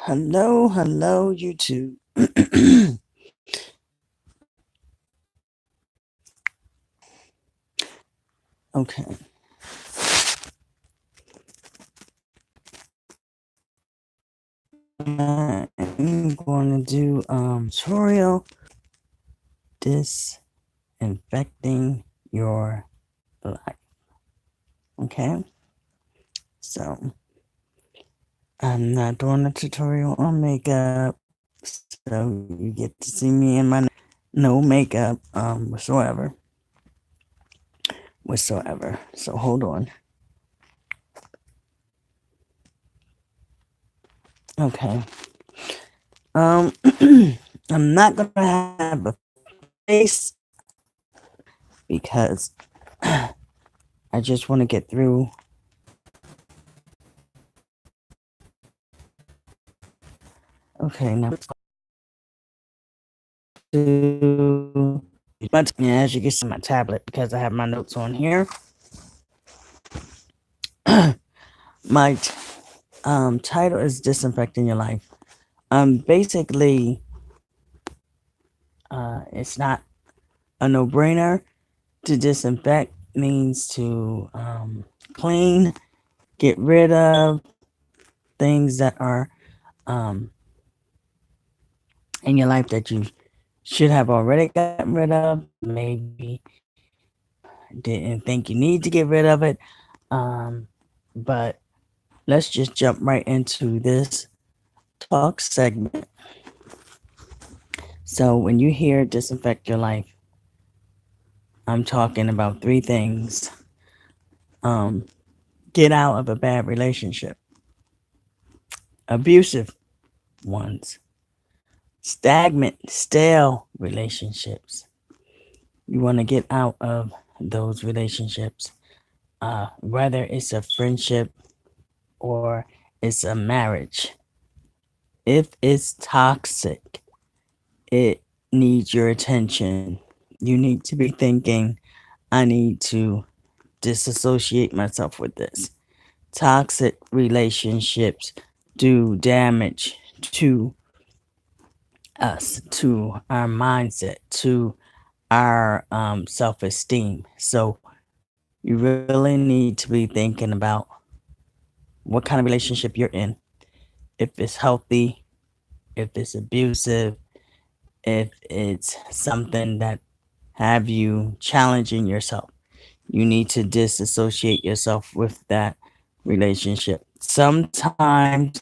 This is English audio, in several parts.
Hello, hello, YouTube. Okay, I'm going to do tutorial disinfecting your life. Okay, so I'm not doing a tutorial on makeup, so you get to see me in my no makeup whatsoever. So hold on. Okay. Um, I'm not gonna have a face because I just want to get through. Okay, now to but yeah, as you can see my tablet because I have my notes on here. My title is Disinfecting Your Life. Basically, it's not a no-brainer. To disinfect means to clean, get rid of things that are um in your life that you should have already gotten rid of. Maybe didn't think you need to get rid of it. But let's just jump right into this talk segment. So when you hear disinfect your life, I'm talking about three things. Um, get out of a bad relationship, abusive ones, stagnant, stale relationships. You want to get out of those relationships, whether it's a friendship or it's a marriage. If it's toxic, it needs your attention. You need to be thinking, I need to disassociate myself with this. Toxic relationships do damage to us, to our mindset, to our self esteem. So you really need to be thinking about what kind of relationship you're in. If it's healthy, if it's abusive, if it's something that have you challenging yourself. You need to disassociate yourself with that relationship. Sometimes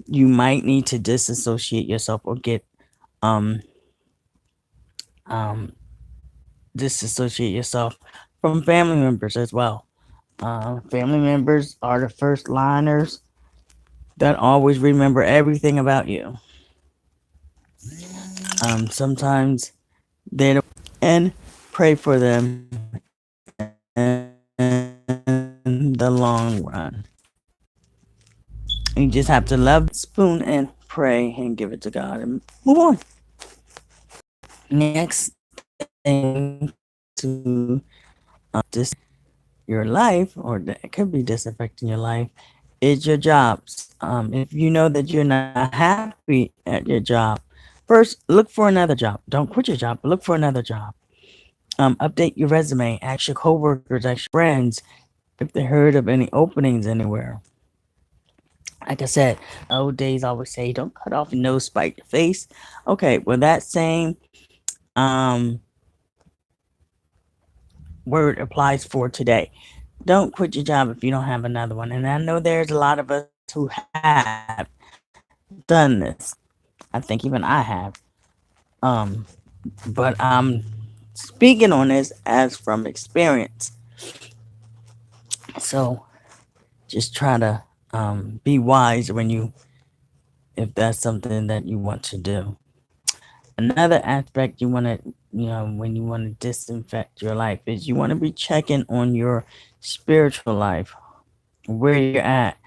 you might need to disassociate yourself or get um um disassociate yourself from family members as well. Family members are the first liners that always remember everything about you. Sometimes they don't, and pray for them in the long run. You just have to love the spoon and pray and give it to God and move on. Next thing to dis your life, or it could be disaffecting your life, is your jobs. If you know that you're not happy at your job, first look for another job. Don't quit your job, but look for another job. Update your resume. Ask your coworkers, ask your friends if they heard of any openings anywhere. Like I said, old days always say, don't cut off your nose, spite your face. Okay, well, that same um, word applies for today. Don't quit your job if you don't have another one. And I know there's a lot of us who have done this. I think even I have. Um, but I'm speaking on this as from experience. So just try to be wise when you, if that's something that you want to do. Another aspect you want to, when you want to disinfect your life is you want to be checking on your spiritual life, where you're at.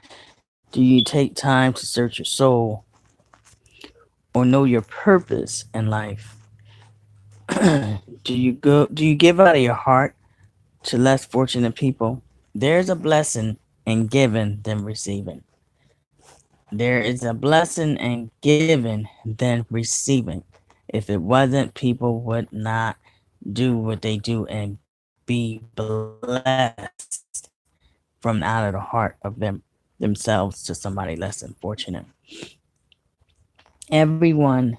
Do you take time to search your soul or know your purpose in life? Do you give out of your heart to less fortunate people? There's a blessing in giving than receiving. There is a blessing in giving than receiving. If it wasn't, people would not do what they do and be blessed from out of the heart of themselves to somebody less unfortunate. Everyone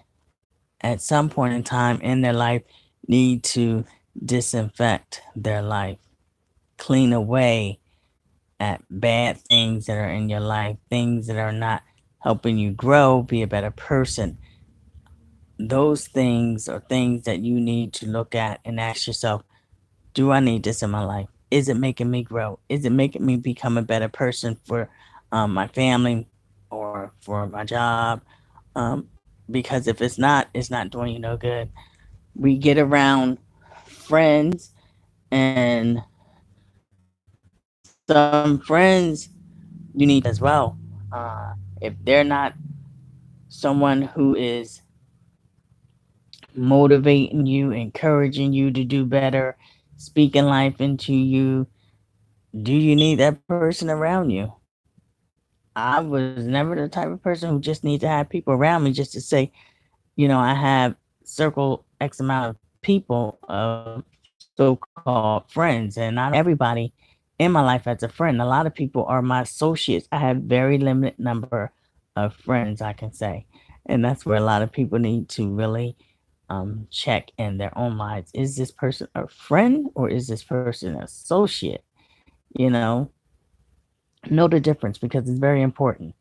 at some point in time in their life need to disinfect their life, clean away at bad things that are in your life, things that are not helping you grow, be a better person. Those things are things that you need to look at and ask yourself, do I need this in my life? Is it making me grow? Is it making me become a better person for my family or for my job? Um, because if it's not doing you no good. We get around friends, and some friends you need to as well. If they're not someone who is motivating you, encouraging you to do better, speaking life into you, do you need that person around you? I was never the type of person who just need to have people around me just to say, I have circle X amount of people of so-called friends, and I don't see everybody in my life as a friend. A lot of people are my associates. I have very limited number of friends, I can say, and that's where a lot of people need to really check in their own lives. Is this person a friend or is this person an associate? You know the difference because it's very important.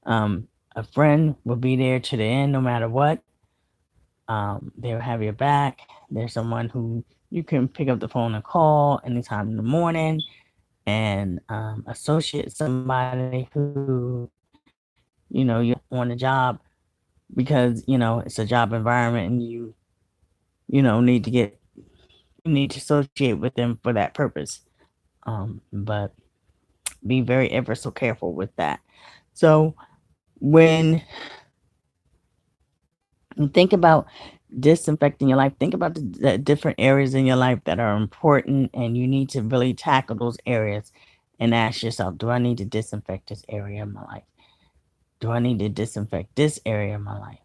Um, a friend will be there to the end no matter what. They'll have your back. There's someone who you can pick up the phone and call anytime in the morning, and associate somebody who you rely on the job because it's a job environment, and need to get you need to associate with them for that purpose. But be very ever so careful with that. So when you think about disinfecting your life, think about the different areas in your life that are important, and you need to really tackle those areas and ask yourself, do I need to disinfect this area of my life? Do I need to disinfect this area of my life?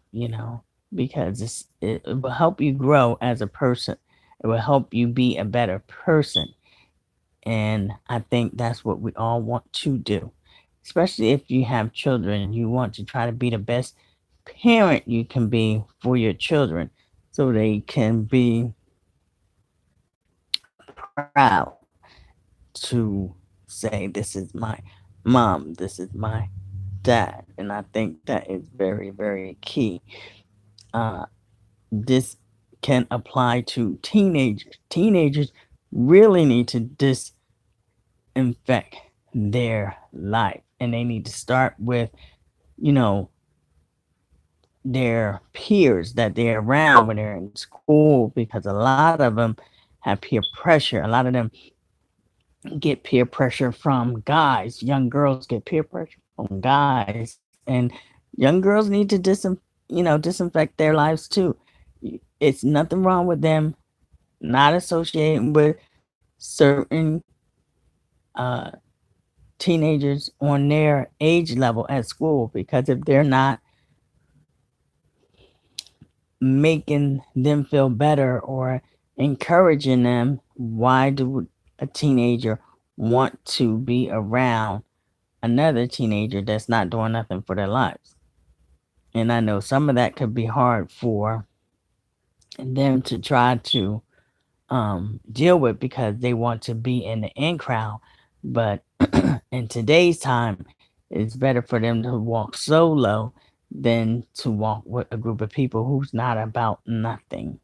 Because it will help you grow as a person. It will help you be a better person. And I think that's what we all want to do, especially if you have children. You want to try to be the best parent you can be for your children so they can be proud to say, this is my mom, this is my dad. And I think that is very, very key. This can apply to teenagers. Teenagers really need to disinfect their life, and they need to start with, you know, their peers that they're around when they're in school, because a lot of them have peer pressure. A lot of them get peer pressure from guys. Young girls get peer pressure from guys, and young girls need to disinfect their lives too. It's nothing wrong with them not associating with certain uh, teenagers on their age level at school, because if they're not making them feel better or encouraging them, why do a teenager want to be around another teenager that's not doing nothing for their lives? And I know some of that could be hard for them to try to deal with because they want to be in the in crowd. But in today's time, it's better for them to walk solo than to walk with a group of people who's not about nothing.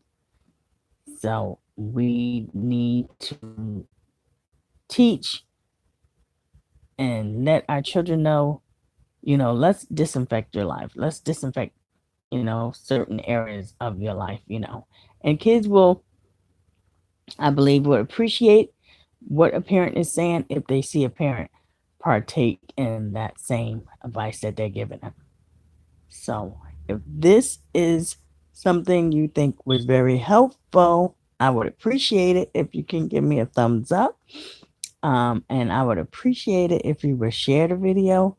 So we need to teach and let our children know, let's disinfect your life. Let's disinfect, certain areas of your life. And kids will, I believe, will appreciate what a parent is saying if they see a parent partake in that same advice that they're giving them. So, if this is something you think was very helpful, I would appreciate it if you can give me a thumbs up. And I would appreciate it if you would share the video,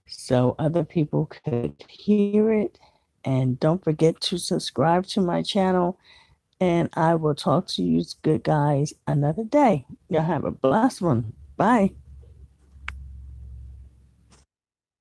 so other people could hear it. And don't forget to subscribe to my channel. And I will talk to you good guys another day. Y'all have a blessed one. Bye.